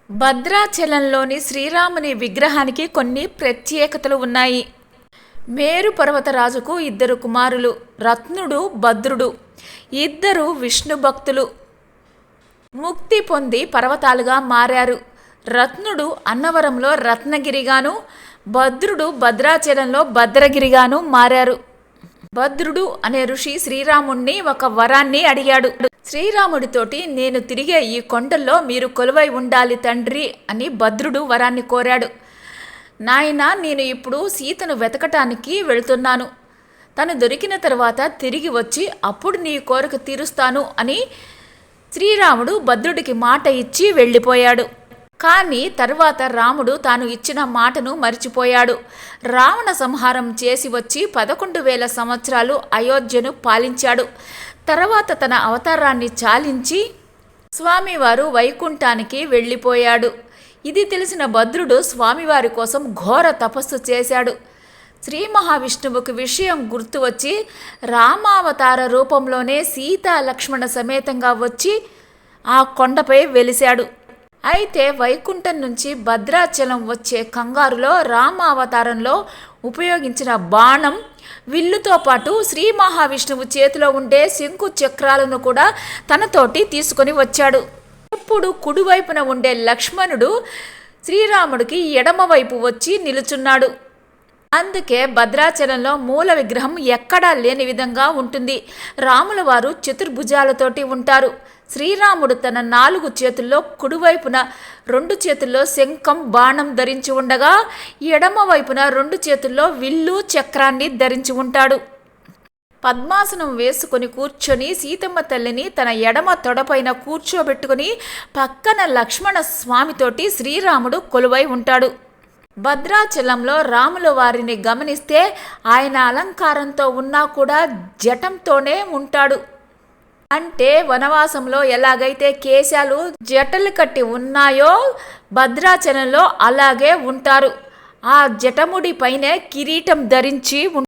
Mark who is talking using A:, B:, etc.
A: భద్రాచలంలోని శ్రీరాముని విగ్రహానికి కొన్ని ప్రత్యేకతలు ఉన్నాయి. మేరు పర్వతరాజుకు ఇద్దరు కుమారులు, రత్నుడు, భద్రుడు. ఇద్దరు విష్ణు భక్తులు. ముక్తి పొంది పర్వతాలుగా మారారు. రత్నుడు అన్నవరంలో రత్నగిరిగాను, భద్రుడు భద్రాచలంలో భద్రగిరిగాను మారారు. భద్రుడు అనే ఋషి శ్రీరాముణ్ణి ఒక వరాన్ని అడిగాడు. శ్రీరాముడితోటి, నేను తిరిగే ఈ కొండల్లో మీరు కొలువై ఉండాలి తండ్రి అని భద్రుడు వరాన్ని కోరాడు. నాయనా, నేను ఇప్పుడు సీతను వెతకటానికి వెళుతున్నాను. తను దొరికిన తర్వాత తిరిగి వచ్చి అప్పుడు నీ కోరిక తీరుస్తాను అని శ్రీరాముడు భద్రుడికి మాట ఇచ్చి వెళ్ళిపోయాడు. కానీ తర్వాత రాముడు తాను ఇచ్చిన మాటను మరిచిపోయాడు. రావణ సంహారం చేసి వచ్చి 11,000 సంవత్సరాలు అయోధ్యను పాలించాడు. తర్వాత తన అవతారాన్ని చాలించి స్వామివారు వైకుంఠానికి వెళ్ళిపోయాడు. ఇది తెలిసిన భద్రుడు స్వామివారి కోసం ఘోర తపస్సు చేశాడు. శ్రీ మహావిష్ణువుకు విషయం గుర్తు వచ్చి రామావతార రూపంలోనే సీతా లక్ష్మణ సమేతంగా వచ్చి ఆ కొండపై వెలిశాడు. అయితే వైకుంఠం నుంచి భద్రాచలం వచ్చే కంగారులో రామావతారంలో ఉపయోగించిన బాణం, విల్లుతో పాటు శ్రీ మహావిష్ణువు చేతిలో ఉండే శంకు చక్రాలను కూడా తనతోటి తీసుకొని వచ్చాడు. ఇప్పుడు కుడివైపున ఉండే లక్ష్మణుడు శ్రీరాముడికి ఎడమవైపు వచ్చి నిలుచున్నాడు. అందుకే భద్రాచలంలో మూల విగ్రహం ఎక్కడా లేని విధంగా ఉంటుంది. రాముల వారు చతుర్భుజాలతోటి ఉంటారు. శ్రీరాముడు తన 4 చేతుల్లో కుడివైపున 2 చేతుల్లో శంఖం, బాణం ధరించి ఉండగా ఎడమ వైపున 2 చేతుల్లో విల్లు, చక్రాన్ని ధరించి ఉంటాడు. పద్మాసనం వేసుకొని కూర్చొని సీతమ్మ తల్లిని తన ఎడమ తొడపైన కూర్చోబెట్టుకుని పక్కన లక్ష్మణ స్వామితోటి శ్రీరాముడు కొలువై ఉంటాడు. భద్రాచలంలో రాముల వారిని గమనిస్తే ఆయన అలంకారంతో ఉన్నా కూడా జటంతోనే ఉంటాడు. అంటే వనవాసంలో ఎలాగైతే కేశాలు జటలు కట్టి ఉన్నాయో భద్రాచలంలో అలాగే ఉంటారు. ఆ జటముడి పైనే కిరీటం ధరించి